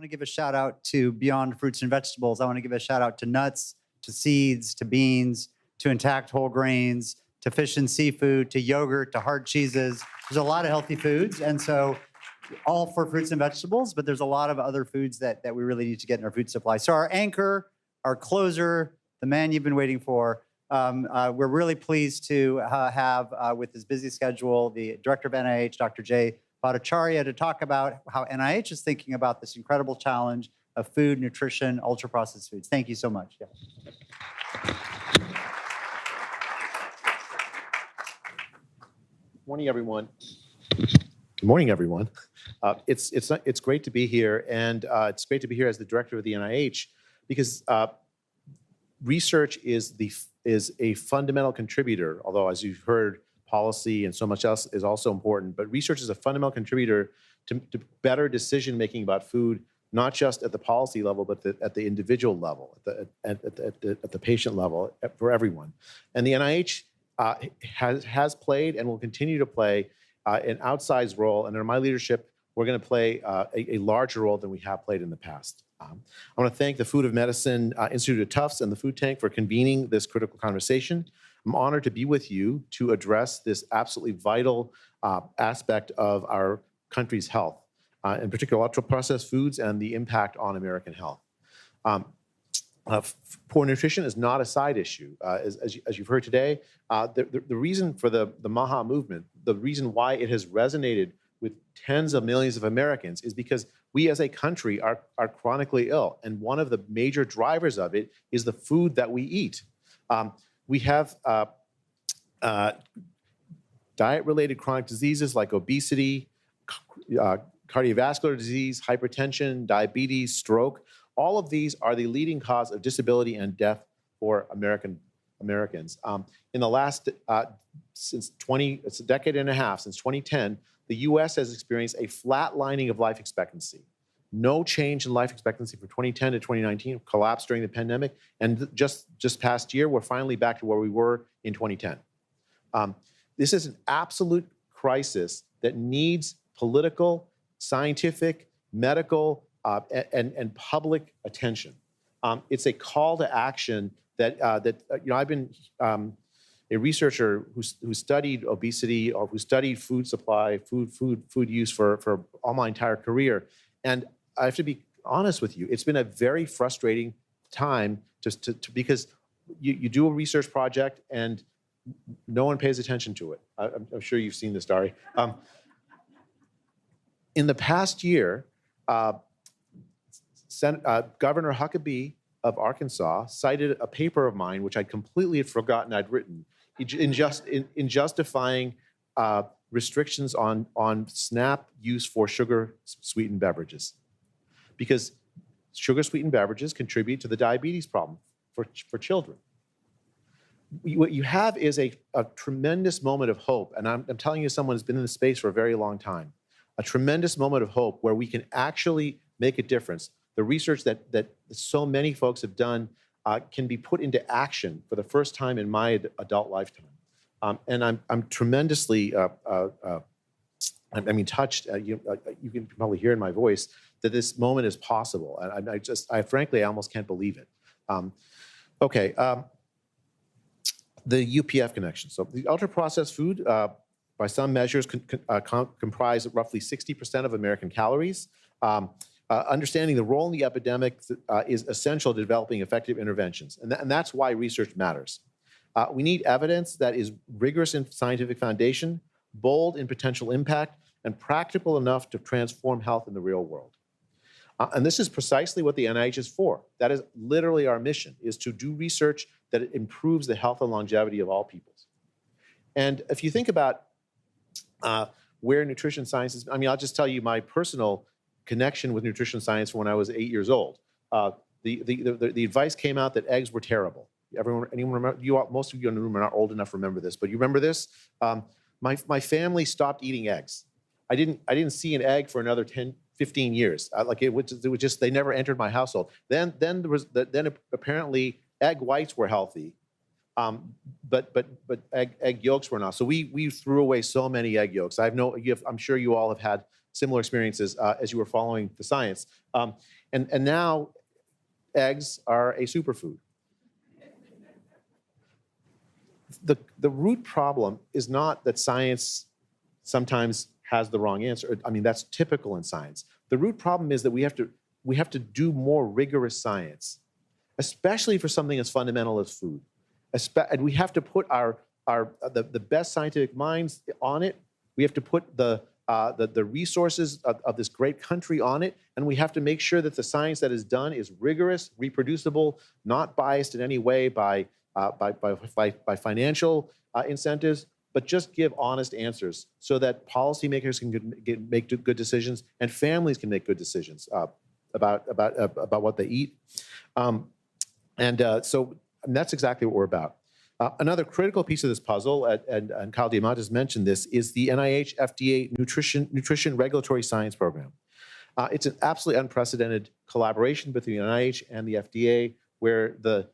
want to give a shout out to Beyond Fruits and Vegetables. I want to give a shout out to nuts, to seeds, to beans, to intact whole grains, to fish and seafood, to yogurt, to hard cheeses. There's a lot of healthy foods. And so all for fruits and vegetables, but there's a lot of other foods that we really need to get in our food supply. So our anchor, our closer, the man you've been waiting for, we're really pleased to have, with his busy schedule, the director of NIH, Dr. Bhattacharya, to talk about how NIH is thinking about this incredible challenge of food, nutrition, ultra-processed foods. Thank you so much. Yeah. Morning, everyone. Good morning, everyone. It's great to be here, and it's great to be here as the director of the NIH, because research is a fundamental contributor. Although, as you've heard, policy and so much else is also important. But research is a fundamental contributor to better decision making about food, not just at the policy level, but at the individual level, at the patient level, for everyone. And the NIH has played and will continue to play an outsized role. And under my leadership, we're going to play a larger role than we have played in the past. I want to thank the Food of Medicine Institute at Tufts and the Food Tank for convening this critical conversation. I'm honored to be with you to address this absolutely vital aspect of our country's health, in particular ultra-processed foods and the impact on American health. Poor nutrition is not a side issue. As you've heard today, the reason for the MAHA movement, the reason why it has resonated with tens of millions of Americans is because we as a country are chronically ill. And one of the major drivers of it is the food that we eat. We have diet-related chronic diseases like obesity, cardiovascular disease, hypertension, diabetes, stroke. All of these are the leading cause of disability and death for Americans. In the last, it's a decade and a half, since 2010, the US has experienced a flatlining of life expectancy. No change in life expectancy from 2010 to 2019, collapsed during the pandemic. And just past year, we're finally back to where we were in 2010. This is an absolute crisis that needs political, scientific, medical, and public attention. It's a call to action that I've been a researcher who studied obesity or who studied food supply, food use for all my entire career. And I have to be honest with you, it's been a very frustrating time because you do a research project and no one pays attention to it. I'm sure you've seen this, Dari. In the past year, Governor Huckabee of Arkansas cited a paper of mine, which I'd completely forgotten I'd written, in justifying restrictions on SNAP use for sugar-sweetened beverages. Because sugar-sweetened beverages contribute to the diabetes problem for children. What you have is a tremendous moment of hope, and I'm telling you, someone who's been in the space for a very long time, a tremendous moment of hope where we can actually make a difference. The research that so many folks have done can be put into action for the first time in my adult lifetime. And I'm tremendously, touched. You can probably hear in my voice that this moment is possible. And I frankly, I almost can't believe it. The UPF connection. So the ultra-processed food, by some measures, comprise roughly 60% of American calories. Understanding the role in the epidemic is essential to developing effective interventions. And that's why research matters. We need evidence that is rigorous in scientific foundation, bold in potential impact, and practical enough to transform health in the real world. And this is precisely what the NIH is for. That is literally our mission, is to do research that improves the health and longevity of all peoples. And if you think about where nutrition science is, I'll just tell you my personal connection with nutrition science from when I was 8 years old. The advice came out that eggs were terrible. Anyone remember? Most of you in the room are not old enough to remember this, but you remember this? My family stopped eating eggs. I didn't see an egg for another 10, 15 years. It was just they never entered my household. Then apparently egg whites were healthy, but egg yolks were not. So we threw away so many egg yolks. I'm sure you all have had similar experiences as you were following the science. And now eggs are a superfood. The root problem is not that science sometimes has the wrong answer. I mean, that's typical in science. The root problem is that we have to do more rigorous science, especially for something as fundamental as food. And we have to put the best scientific minds on it. We have to put the resources of this great country on it, and we have to make sure that the science that is done is rigorous, reproducible, not biased in any way by financial incentives, but just give honest answers so that policymakers can make good decisions and families can make good decisions about what they eat. So that's exactly what we're about. Another critical piece of this puzzle, and Kyle Diamantis mentioned this, is the NIH-FDA Nutrition Regulatory Science Program. It's an absolutely unprecedented collaboration between the NIH and the FDA, where the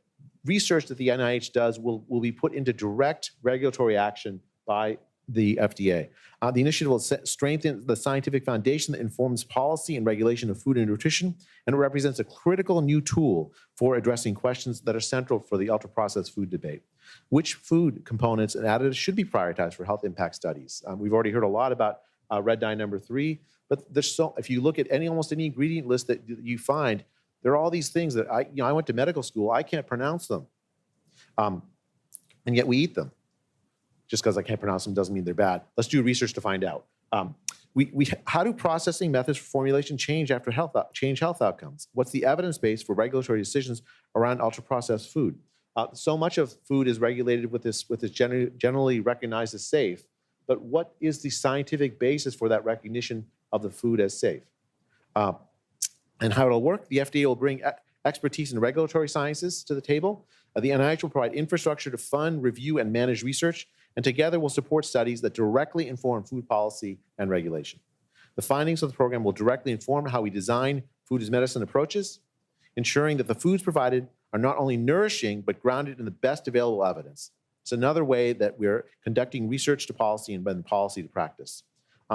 research that the NIH does will be put into direct regulatory action by the FDA. The initiative will strengthen the scientific foundation that informs policy and regulation of food and nutrition, and it represents a critical new tool for addressing questions that are central for the ultra-processed food debate. Which food components and additives should be prioritized for health impact studies? We've already heard a lot about red dye number 3, but if you look at almost any ingredient list that you find, there are all these things that I went to medical school, I can't pronounce them, and yet we eat them. Just because I can't pronounce them doesn't mean they're bad. Let's do research to find out. How do processing methods for formulation change health outcomes? What's the evidence base for regulatory decisions around ultra-processed food? So much of food is regulated with this generally recognized as safe, but what is the scientific basis for that recognition of the food as safe? And how it'll work? The FDA will bring expertise in regulatory sciences to the table. The NIH will provide infrastructure to fund, review, and manage research, and together we'll support studies that directly inform food policy and regulation. The findings of the program will directly inform how we design food as medicine approaches, ensuring that the foods provided are not only nourishing, but grounded in the best available evidence. It's another way that we're conducting research to policy and then policy to practice.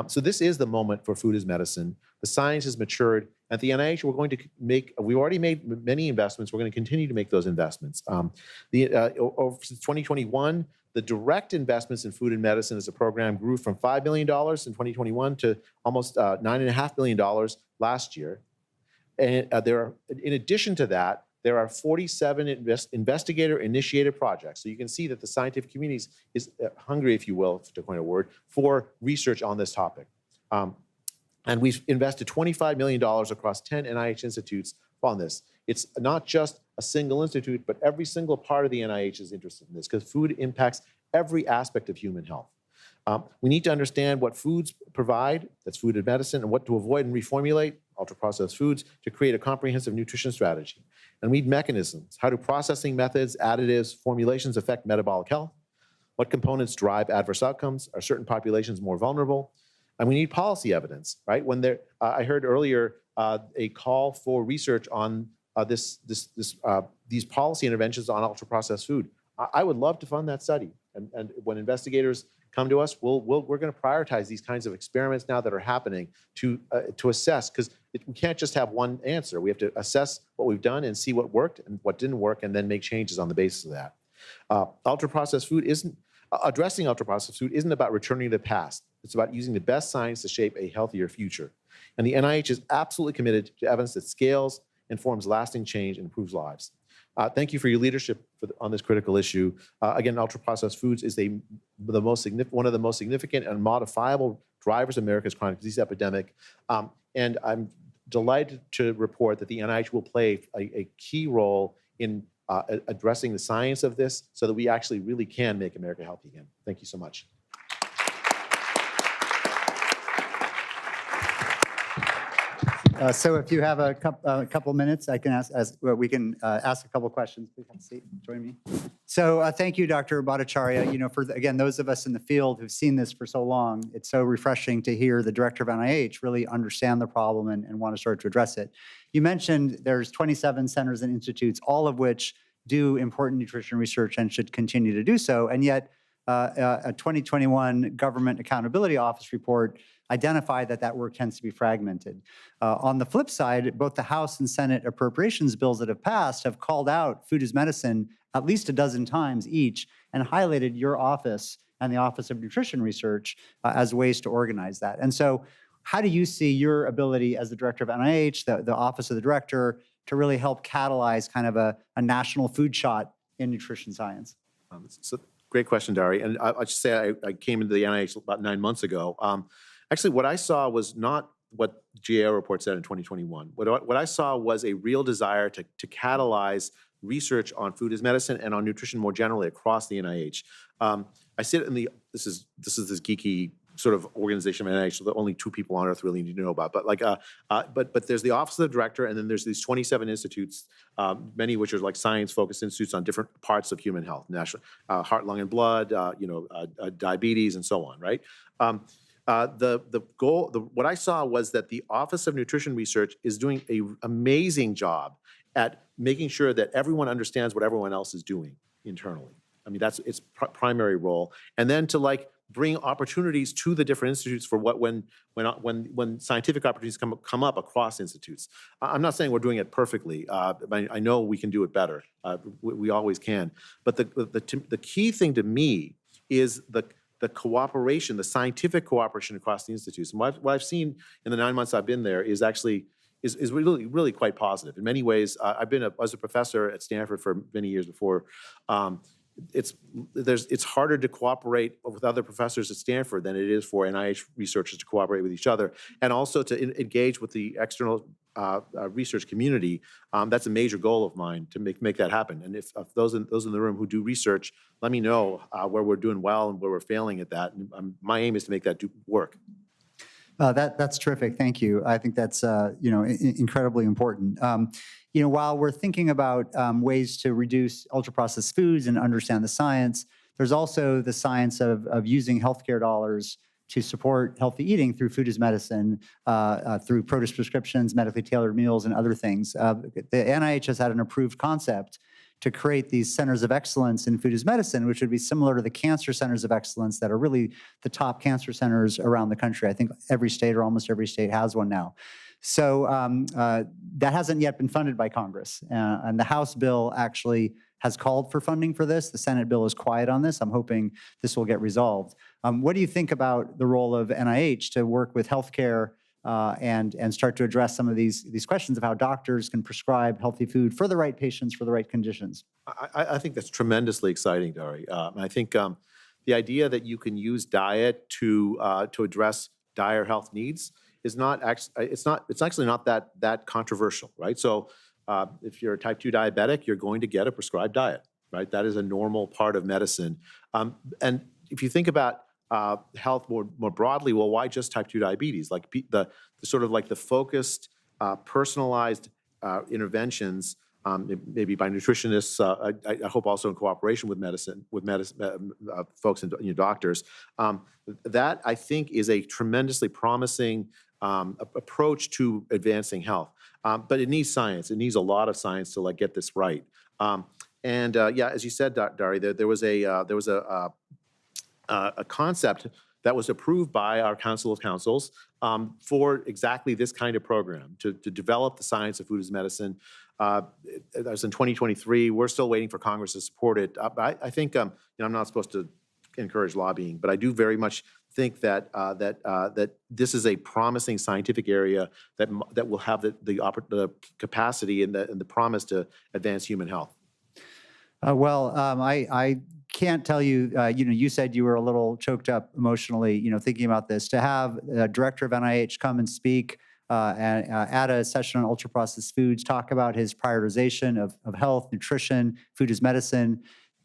So this is the moment for food as medicine. The science has matured. At the NIH, we've already made many investments. We're going to continue to make those investments. Since 2021, the direct investments in food and medicine as a program grew from $5 billion in 2021 to almost $9.5 billion last year. And in addition to that, there are 47 investigator-initiated projects. So you can see that the scientific community is hungry, if you will, to coin a word, for research on this topic. And we've invested $25 million across 10 NIH institutes on this. It's not just a single institute, but every single part of the NIH is interested in this because food impacts every aspect of human health. We need to understand what foods provide, that's food and medicine, and what to avoid and reformulate, ultra-processed foods, to create a comprehensive nutrition strategy. And we need mechanisms. How do processing methods, additives, formulations affect metabolic health? What components drive adverse outcomes? Are certain populations more vulnerable? And we need policy evidence, right? I heard earlier a call for research on these policy interventions on ultra-processed food. I would love to fund that study. And when investigators come to us, we're going to prioritize these kinds of experiments now that are happening to assess, because we can't just have one answer. We have to assess what we've done and see what worked and what didn't work, and then make changes on the basis of that. Addressing ultra-processed food isn't about returning to the past. It's about using the best science to shape a healthier future. And the NIH is absolutely committed to evidence that scales, informs lasting change, and improves lives. Thank you for your leadership on this critical issue. Again, ultra-processed foods is one of the most significant and modifiable drivers of America's chronic disease epidemic. And I'm delighted to report that the NIH will play a key role in addressing the science of this so that we actually really can make America healthy again. Thank you so much. So if you have a couple minutes, we can ask a couple questions. Please have a seat. Join me. So thank you, Dr. Bhattacharya. Again, those of us in the field who've seen this for so long, it's so refreshing to hear the director of NIH really understand the problem and want to start to address it. You mentioned there's 27 centers and institutes, all of which do important nutrition research and should continue to do so. And yet, a 2021 Government Accountability Office report identified that that work tends to be fragmented. On the flip side, both the House and Senate appropriations bills that have passed have called out food as medicine at least a dozen times each and highlighted your office and the Office of Nutrition Research as ways to organize that. And so how do you see your ability as the director of NIH, the Office of the Director, to really help catalyze kind of a national food shot in nutrition science? It's a great question, Dari. And I'll just say I came into the NIH about 9 months ago. Actually, what I saw was not what GAO report said in 2021. What I saw was a real desire to catalyze research on food as medicine and on nutrition more generally across the NIH. I sit in this is this geeky sort of organization of NIH that only 2 people on earth really need to know about. But but there's the Office of the Director, and then there's these 27 institutes, many of which are like science-focused institutes on different parts of human health, national heart, lung, and blood, diabetes, and so on. Right. The goal, what I saw was that the Office of Nutrition Research is doing an amazing job at making sure that everyone understands what everyone else is doing internally. I mean, that's its primary role, and then to bring opportunities to the different institutes for when scientific opportunities come up across institutes. I'm not saying we're doing it perfectly. I know we can do it better. We always can. But the key thing to me is the cooperation, the scientific cooperation across the institutes. And what I've seen in the 9 months I've been there is actually is really quite positive. In many ways, I've been as a professor at Stanford for many years before. It's harder to cooperate with other professors at Stanford than it is for NIH researchers to cooperate with each other, and also to engage with the external research community. That's a major goal of mine, to make that happen. And if those in the room who do research, let me know where we're doing well and where we're failing at that. And my aim is to make that work. That's terrific. Thank you. I think that's incredibly important. While we're thinking about ways to reduce ultra-processed foods and understand the science, there's also the science of using healthcare dollars to support healthy eating through food as medicine, through produce prescriptions, medically tailored meals, and other things. The NIH has had an approved concept to create these centers of excellence in food as medicine, which would be similar to the cancer centers of excellence that are really the top cancer centers around the country. I think every state or almost every state has one now. So that hasn't yet been funded by Congress. And the House bill actually has called for funding for this. The Senate bill is quiet on this. I'm hoping this will get resolved. What do you think about the role of NIH to work with healthcare and start to address some of these questions of how doctors can prescribe healthy food for the right patients, for the right conditions? I think that's tremendously exciting, Dari. I think the idea that you can use diet to address dire health needs is not actually it's actually not that controversial, right? So if you're a type 2 diabetic, you're going to get a prescribed diet, right? That is a normal part of medicine. And if you think about health more broadly, well, why just type 2 diabetes? Like the sort of like the focused, personalized interventions, maybe by nutritionists. I hope also in cooperation with medicine folks and doctors. That I think is a tremendously promising approach to advancing health. But it needs science. It needs a lot of science to get this right. Yeah, as you said, Dari, there was a concept that was approved by our Council of Councils for exactly this kind of program, to develop the science of food as medicine. That was in 2023. We're still waiting for Congress to support it. But I think I'm not supposed to encourage lobbying, but I do very much think that this is a promising scientific area that will have the capacity and the promise to advance human health. I can't tell you, you said you were a little choked up emotionally, thinking about this. To have a director of NIH come and speak at a session on ultra-processed foods, talk about his prioritization of health, nutrition, food as medicine,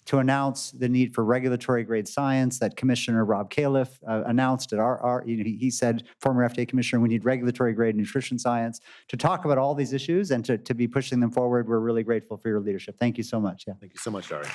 to announce the need for regulatory grade science that Commissioner Rob Califf announced at he said, former FDA commissioner, we need regulatory grade nutrition science, to talk about all these issues and to be pushing them forward. We're really grateful for your leadership. Thank you so much. Yeah. Thank you so much, Dari.